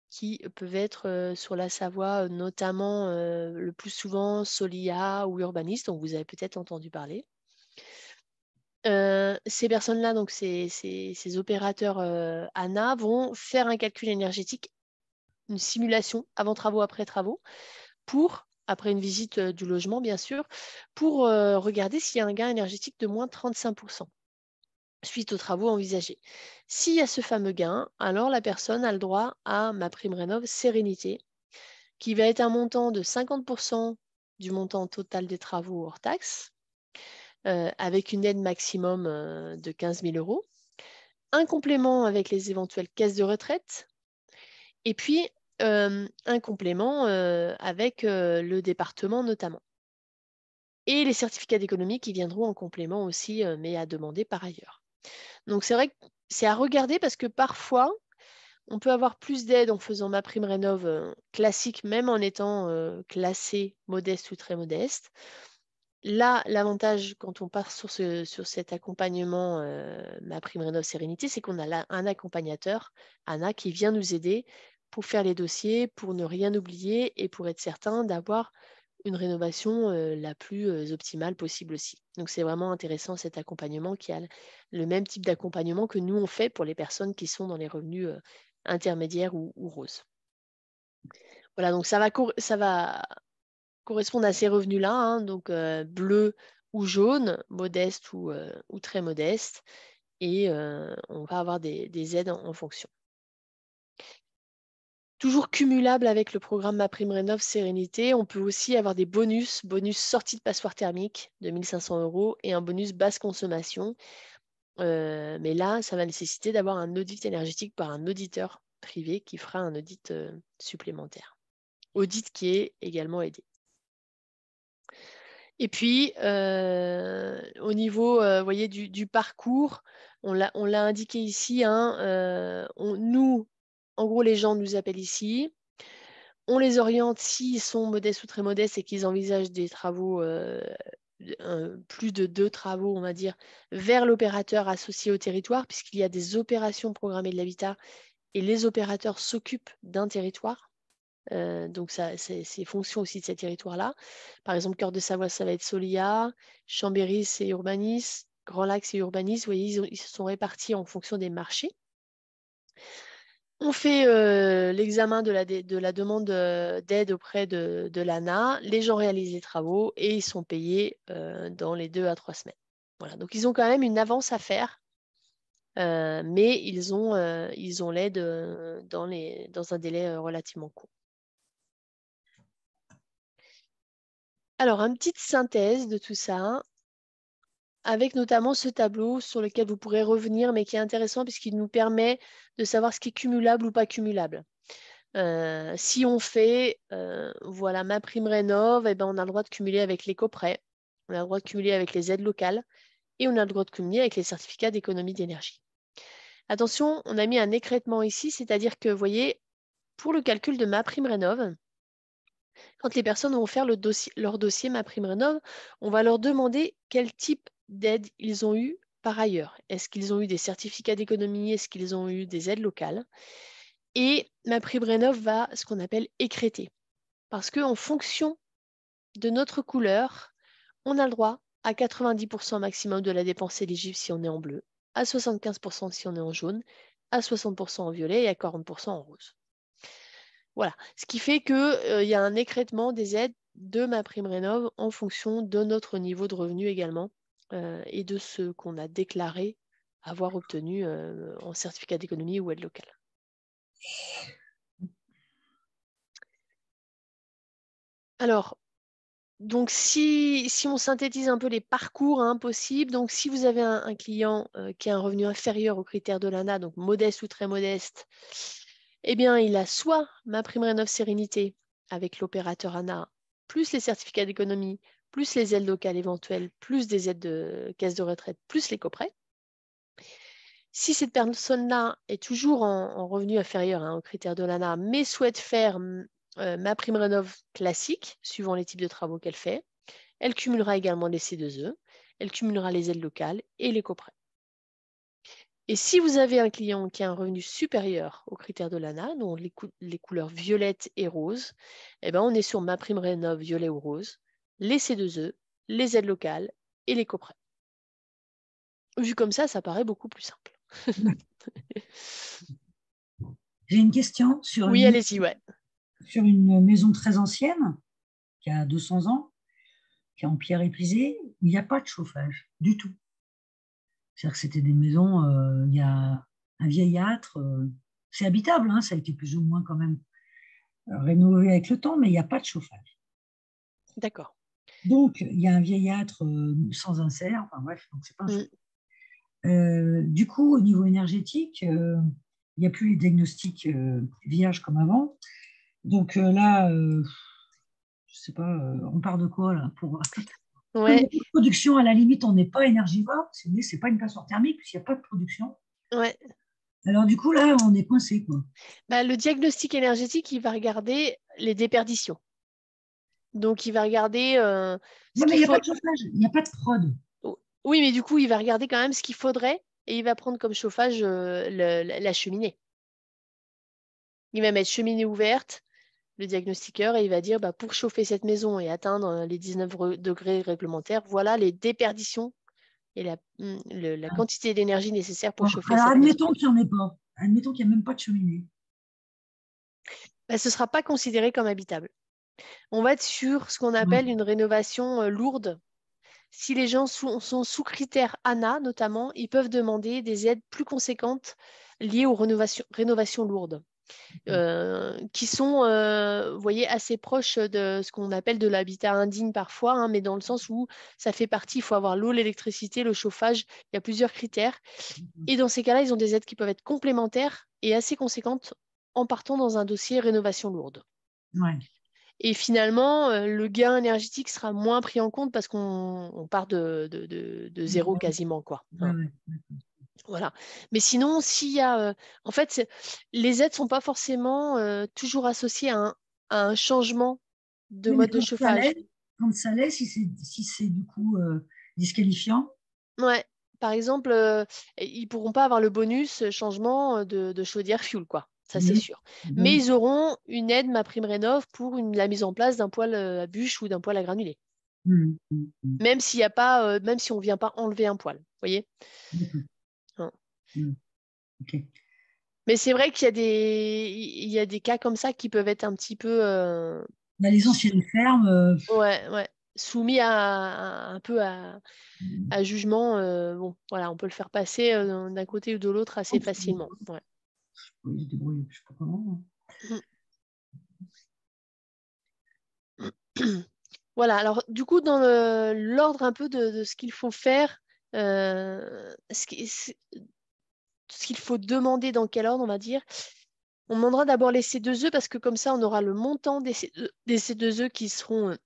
qui peuvent être sur la Savoie, notamment le plus souvent Solia ou Urbanis, dont vous avez peut-être entendu parler. Ces personnes-là, donc ces opérateurs ANA, vont faire un calcul énergétique, une simulation avant travaux, après travaux, après une visite du logement bien sûr, pour regarder s'il y a un gain énergétique de moins 35% suite aux travaux envisagés. S'il y a ce fameux gain, alors la personne a le droit à MaPrimeRénov' Sérénité, qui va être un montant de 50% du montant total des travaux hors taxes, avec une aide maximum de 15 000 €, un complément avec les éventuelles caisses de retraite, et puis un complément avec le département notamment. Et les certificats d'économie qui viendront en complément aussi, mais à demander par ailleurs. Donc c'est vrai que c'est à regarder parce que parfois, on peut avoir plus d'aide en faisant MaPrimeRénov' classique, même en étant classé modeste ou très modeste. Là, l'avantage quand on part sur cet accompagnement MaPrimeRénov' Sérénité, c'est qu'on a là un accompagnateur, Anna, qui vient nous aider pour faire les dossiers, pour ne rien oublier et pour être certain d'avoir une rénovation la plus optimale possible aussi. Donc c'est vraiment intéressant cet accompagnement qui a le même type d'accompagnement que nous on fait pour les personnes qui sont dans les revenus intermédiaires ou roses. Voilà, donc ça va correspondre à ces revenus-là, hein, donc bleu ou jaune, modeste ou très modeste, et on va avoir des aides en fonction. Toujours cumulable avec le programme MaPrimeRénov' Sérénité, on peut aussi avoir des bonus sortie de passoire thermique de 1 500 € et un bonus basse consommation. Mais là, ça va nécessiter d'avoir un audit énergétique par un auditeur privé qui fera un audit supplémentaire. Audit qui est également aidé. Et puis, au niveau voyez, du parcours, on l'a indiqué ici, hein, nous, en gros, les gens nous appellent ici. On les oriente s'ils sont modestes ou très modestes et qu'ils envisagent des travaux, plus de 2 travaux, on va dire, vers l'opérateur associé au territoire, puisqu'il y a des opérations programmées de l'habitat et les opérateurs s'occupent d'un territoire. Donc c'est fonction aussi de ces territoires-là. Par exemple, Cœur de Savoie, ça va être Solia, Chambéry, c'est Urbanis, Grand Lac, c'est Urbanis. Vous voyez, ils se sont répartis en fonction des marchés. On fait l'examen de la demande d'aide auprès de l'ANA. Les gens réalisent les travaux et ils sont payés dans les 2 à 3 semaines. Voilà. Donc, ils ont quand même une avance à faire, mais ils ont l'aide dans un délai relativement court. Alors, une petite synthèse de tout ça, avec notamment ce tableau sur lequel vous pourrez revenir, mais qui est intéressant puisqu'il nous permet de savoir ce qui est cumulable ou pas cumulable. Si on fait voilà, MaPrimeRénov', eh ben, on a le droit de cumuler avec l'éco-prêt, on a le droit de cumuler avec les aides locales et on a le droit de cumuler avec les certificats d'économie d'énergie. Attention, on a mis un écrêtement ici, c'est-à-dire que, vous voyez, pour le calcul de MaPrimeRénov', Quand les personnes vont faire leur dossier MaPrimeRénov', on va leur demander quel type d'aide ils ont eu par ailleurs. Est-ce qu'ils ont eu des certificats d'économie? Est-ce qu'ils ont eu des aides locales? Et MaPrimeRénov' va ce qu'on appelle écréter. Parce qu'en fonction de notre couleur, on a le droit à 90% maximum de la dépense éligible si on est en bleu, à 75% si on est en jaune, à 60% en violet et à 40% en rose. Voilà, ce qui fait qu'il y a un écrêtement des aides de MaPrimeRénov' en fonction de notre niveau de revenu également et de ce qu'on a déclaré avoir obtenu en certificat d'économie ou aide locale. Alors, donc si on synthétise un peu les parcours possibles, donc si vous avez un client qui a un revenu inférieur aux critères de l'ANA, donc modeste ou très modeste, eh bien il a soit MaPrimeRénov' Sérénité avec l'opérateur ANA, plus les certificats d'économie, plus les aides locales éventuelles, plus des aides de caisse de retraite, plus les coprets. Si cette personne-là est toujours en revenu inférieur aux critères de l'ANA, mais souhaite faire MaPrimeRénov' classique, suivant les types de travaux qu'elle fait, elle cumulera également les C2E, elle cumulera les aides locales et les coprets. Et si vous avez un client qui a un revenu supérieur aux critères de l'ANA, donc les couleurs violettes et roses, eh ben on est sur MaPrimeRénov' violet ou rose, les C2E, les aides locales et les coprets. Vu comme ça paraît beaucoup plus simple. J'ai une question sur Oui, allez-y, ouais. sur une maison très ancienne, qui a 200 ans, qui est en pierre épuisée, où il n'y a pas de chauffage du tout. C'est-à-dire que c'était des maisons, il y a un vieillâtre, c'est habitable, hein, ça a été plus ou moins quand même rénové avec le temps, mais il n'y a pas de chauffage. D'accord. Donc, il y a un vieillâtre sans insert, enfin bref, donc c'est pas un chauffage. Du coup, au niveau énergétique, il n'y a plus les diagnostics vierges comme avant. Donc là, je sais pas, on part de quoi là pour Ouais. production, à la limite, on n'est pas énergivore, c'est pas une passoire thermique puisqu'il n'y a pas de production. Ouais. Alors du coup, là, on est coincé, quoi. Bah, le diagnostic énergétique, il va regarder les déperditions. Donc, il va regarder ce Ouais, mais qu'il il n'y a pas faut. de chauffage, il n'y a pas de prod. Oui, mais du coup, il va regarder quand même ce qu'il faudrait et il va prendre comme chauffage la cheminée. Il va mettre cheminée ouverte, le diagnostiqueur, et il va dire pour chauffer cette maison et atteindre les 19 degrés réglementaires, voilà les déperditions et la quantité d'énergie nécessaire pour Bon, chauffer alors cette maison. admettons qu'il n'y en ait pas. Admettons qu'il n'y a même pas de cheminée. Ce ne sera pas considéré comme habitable. On va être sur ce qu'on Ouais. appelle une rénovation lourde. Si les gens sont sous critères ANA, notamment, ils peuvent demander des aides plus conséquentes liées aux rénovations lourdes, qui sont, vous voyez, assez proches de ce qu'on appelle de l'habitat indigne parfois, mais dans le sens où ça fait partie, il faut avoir l'eau, l'électricité, le chauffage, il y a plusieurs critères. Et dans ces cas-là, ils ont des aides qui peuvent être complémentaires et assez conséquentes en partant dans un dossier rénovation lourde. Ouais. Et finalement, le gain énergétique sera moins pris en compte parce qu'on part de zéro quasiment, quoi. Ouais, ouais. Voilà. Mais sinon, s'il y a, en fait, les aides sont pas forcément toujours associées à un changement de Oui, mais mode de chauffage. quand ça l'est, si c'est du coup disqualifiant. Ouais. Par exemple, ils pourront pas avoir le bonus changement de chaudière fuel, quoi. Ça, c'est Mhm. sûr. Ben Mais oui. ils auront une aide MaPrimeRénov' pour la mise en place d'un poêle à bûche ou d'un poêle à granulés. Mhm. Mhm. Même s'il y a pas, même si on vient pas enlever un poêle, vous voyez. D'accord. Hein. Mhm. Ok. Mais c'est vrai il y a des cas comme ça qui peuvent être un petit peu Bah, les anciennes fermes, ouais, ouais, soumis un peu à jugement. Bon, voilà, on peut le faire passer d'un côté ou de l'autre assez facilement. Ouais. ils se débrouillent, je sais pas comment. Voilà, alors du coup, dans l'ordre un peu de ce qu'il faut faire, ce qu'il faut demander dans quel ordre, on va dire. On demandera d'abord les C2E parce que comme ça, on aura le montant des C2E qui seront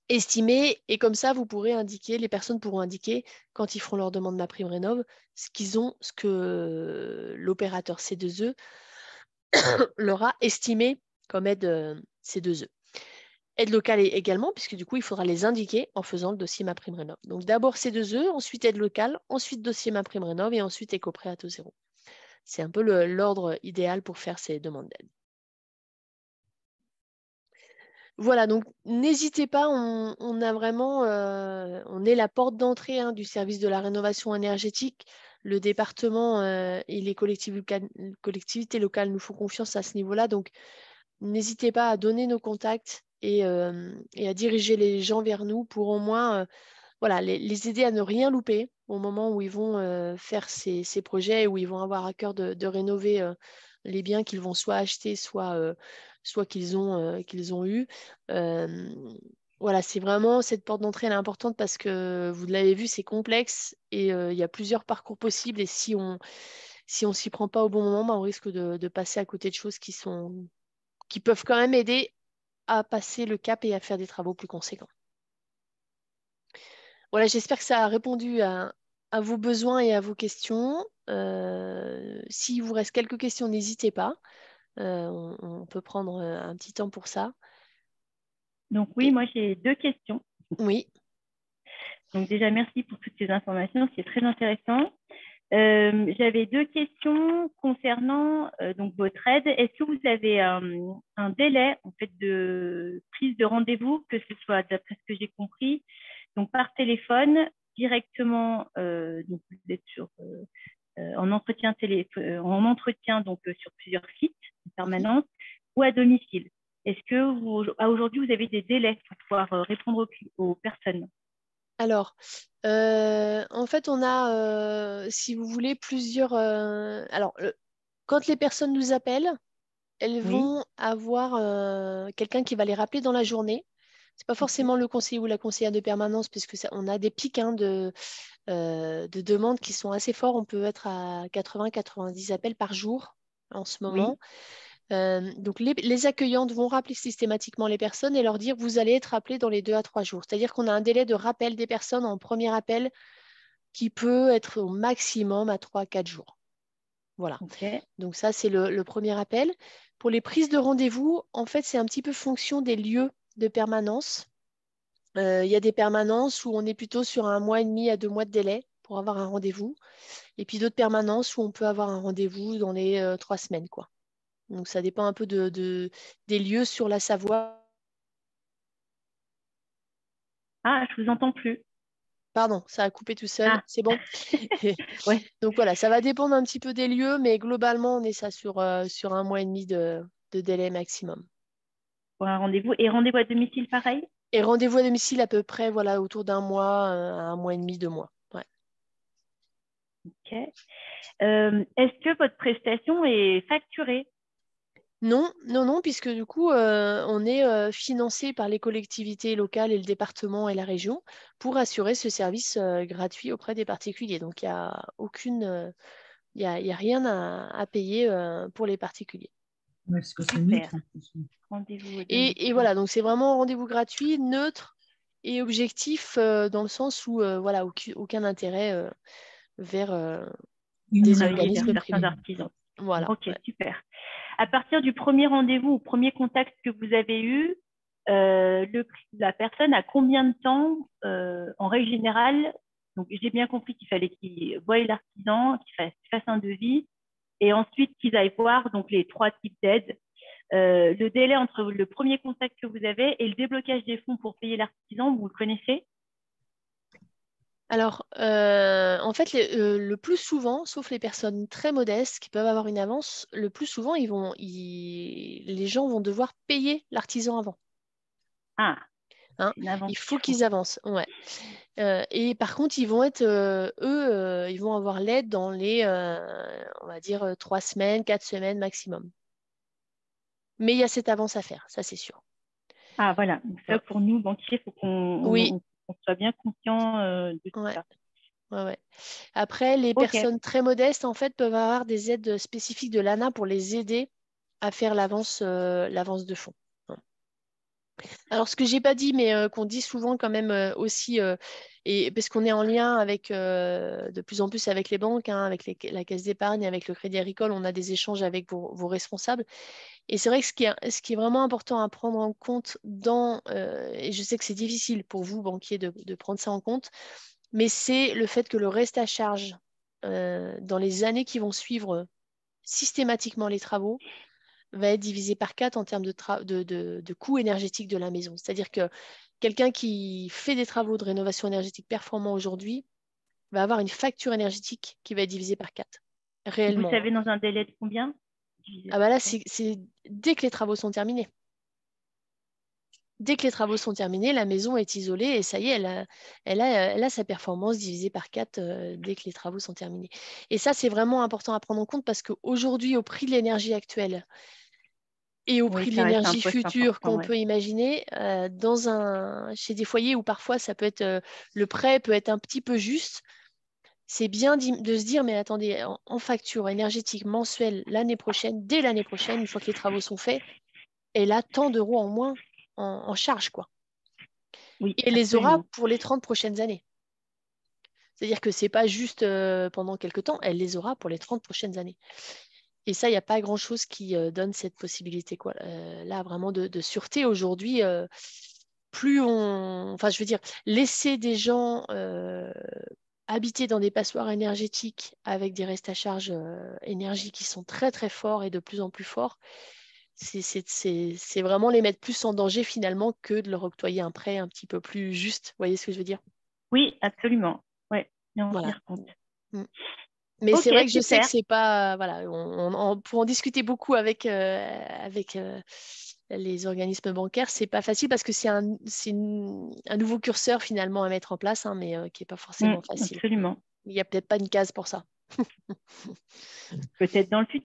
estimés et comme ça, vous pourrez indiquer, les personnes pourront indiquer quand ils feront leur demande MaPrimeRénov' ce qu'ils ont, ce que l'opérateur C2E leur a estimé comme aide C2E. Aide locale également, puisque du coup, il faudra les indiquer en faisant le dossier MaPrimeRénov'. Donc d'abord C2E, ensuite aide locale, ensuite dossier MaPrimeRénov' et ensuite éco-prêt à taux zéro. C'est un peu l'ordre idéal pour faire ces demandes d'aide. Voilà, donc n'hésitez pas, on a vraiment, on est la porte d'entrée du service de la rénovation énergétique. Le département et les collectivités locales nous font confiance à ce niveau-là. Donc, n'hésitez pas à donner nos contacts et à diriger les gens vers nous pour au moins voilà, les aider à ne rien louper au moment où ils vont faire ces projets, où ils vont avoir à cœur de rénover les biens qu'ils vont soit acheter, soit qu'ils ont eus. Voilà, c'est vraiment cette porte d'entrée, elle est importante parce que vous l'avez vu, c'est complexe et il y a plusieurs parcours possibles. Et si on s'y prend pas au bon moment, on risque de passer à côté de choses qui peuvent quand même aider à passer le cap et à faire des travaux plus conséquents. Voilà, j'espère que ça a répondu à vos besoins et à vos questions. S'il vous reste quelques questions, n'hésitez pas. On peut prendre un petit temps pour ça. Donc oui, moi j'ai 2 questions. Oui. Donc déjà, merci pour toutes ces informations, c'est très intéressant. J'avais 2 questions concernant donc votre aide. Est-ce que vous avez un délai en fait de prise de rendez-vous, que ce soit d'après ce que j'ai compris, donc par téléphone directement, donc vous êtes en entretien donc sur plusieurs sites en permanence ou à domicile. Est-ce que aujourd'hui vous avez des délais pour pouvoir répondre aux personnes? Alors, en fait, on a, si vous voulez, plusieurs. Alors, quand les personnes nous appellent, elles vont avoir quelqu'un qui va les rappeler dans la journée. C'est pas forcément le conseiller ou la conseillère de permanence, puisque on a des pics de demandes qui sont assez forts. On peut être à 80-90 appels par jour en ce moment. Donc, les accueillantes vont rappeler systématiquement les personnes et leur dire vous allez être appelés dans les 2 à 3 jours. C'est-à-dire qu'on a un délai de rappel des personnes en premier appel qui peut être au maximum à 3 à 4 jours. Voilà. Donc, ça, c'est le premier appel. Pour les prises de rendez-vous, en fait, c'est un petit peu fonction des lieux de permanence. Il y a des permanences où on est plutôt sur 1 mois et demi à 2 mois de délai pour avoir un rendez-vous. Et puis d'autres permanences où on peut avoir un rendez-vous dans les 3 semaines, quoi. Donc ça dépend un peu des lieux sur la Savoie. Ah, je vous entends plus. Pardon, ça a coupé tout seul. Ah. C'est bon. Ouais. Donc voilà, ça va dépendre un petit peu des lieux, mais globalement, on est ça sur 1 mois et demi de délai maximum. Pour un rendez-vous. Et rendez-vous à domicile, pareil? Et rendez-vous à domicile à peu près, voilà, autour d'1 mois, à 1 mois et demi, 2 mois. Ouais. Ok. Est-ce que votre prestation est facturée? Non, non, non, puisque du coup, on est financé par les collectivités locales et le département et la région pour assurer ce service gratuit auprès des particuliers. Donc, il n'y a aucune, il y a rien à payer pour les particuliers. Ouais, parce que c'est neutre. Rendez-vous Et voilà, donc c'est vraiment un rendez-vous gratuit, neutre et objectif dans le sens où voilà, aucun intérêt vers des organismes privés. d'artisans. Voilà. Ok, Ouais. super. À partir du premier rendez-vous ou premier contact que vous avez eu, la personne a combien de temps, en règle générale? Donc, j'ai bien compris qu'il fallait qu'il voie l'artisan, qu'il fasse un devis, et ensuite qu'ils aillent voir donc, les 3 types d'aides. Le délai entre le premier contact que vous avez et le déblocage des fonds pour payer l'artisan, vous le connaissez? Alors, en fait, le plus souvent, sauf les personnes très modestes qui peuvent avoir une avance, le plus souvent, les gens vont devoir payer l'artisan avant. Ah, Hein. c'est une avance. Il faut qu'ils avancent. Ouais. Et par contre, ils vont être, eux, ils vont avoir l'aide dans les, on va dire, 3 semaines, 4 semaines maximum. Mais il y a cette avance à faire, ça c'est sûr. Ah, voilà. Donc, ça, pour nous, banquiers, il faut qu'on soit bien conscient de tout Ouais. ça. Ouais. Après, les personnes très modestes, en fait, peuvent avoir des aides spécifiques de l'ANA pour les aider à faire l'avance de fonds. Alors, ce que je n'ai pas dit, mais qu'on dit souvent quand même aussi, et parce qu'on est en lien avec, de plus en plus avec les banques, hein, avec la Caisse d'épargne, avec le Crédit Agricole, on a des échanges avec vos responsables. Et c'est vrai que ce qui est vraiment important à prendre en compte et je sais que c'est difficile pour vous, banquiers, de prendre ça en compte, mais c'est le fait que le reste à charge dans les années qui vont suivre systématiquement les travaux va être divisé par 4 en termes de coût énergétique de la maison. C'est-à-dire que quelqu'un qui fait des travaux de rénovation énergétique performants aujourd'hui va avoir une facture énergétique qui va être divisée par 4, Vous réellement. savez dans un délai de combien? Ah bah là, c'est dès que les travaux sont terminés. Dès que les travaux sont terminés, la maison est isolée et ça y est, elle a sa performance divisée par 4 dès que les travaux sont terminés. Et ça, c'est vraiment important à prendre en compte parce qu'aujourd'hui, au prix de l'énergie actuelle, et au prix Oui, de ça reste un l'énergie poste future important, qu'on ouais. peut imaginer, chez des foyers où parfois ça peut être, le prêt peut être un petit peu juste, c'est bien de se dire, mais attendez, en facture énergétique mensuelle l'année prochaine, dès l'année prochaine, une fois que les travaux sont faits, elle a tant d'euros en moins en charge, quoi. Oui, Et elle les aura absolument. pour les 30 prochaines années. C'est-à-dire que ce n'est pas juste pendant quelques temps, elle les aura pour les 30 prochaines années. Et ça, il n'y a pas grand-chose qui donne cette possibilité, quoi. Là, vraiment de sûreté aujourd'hui, enfin, je veux dire, laisser des gens habiter dans des passoires énergétiques avec des restes à charge énergie qui sont très très forts et de plus en plus forts, c'est vraiment les mettre plus en danger finalement que de leur octroyer un prêt un petit peu plus juste. Vous voyez ce que je veux dire? Oui, absolument. Ouais, et en Voilà. tenir compte. Mm. Mais Ok, c'est vrai que je sais que super. c'est pas. Voilà, on peut en discuter beaucoup avec, les organismes bancaires. C'est pas facile parce que c'est un nouveau curseur finalement à mettre en place, hein, mais qui n'est pas forcément facile. Absolument. Il n'y a peut-être pas une case pour ça. Peut-être dans le futur.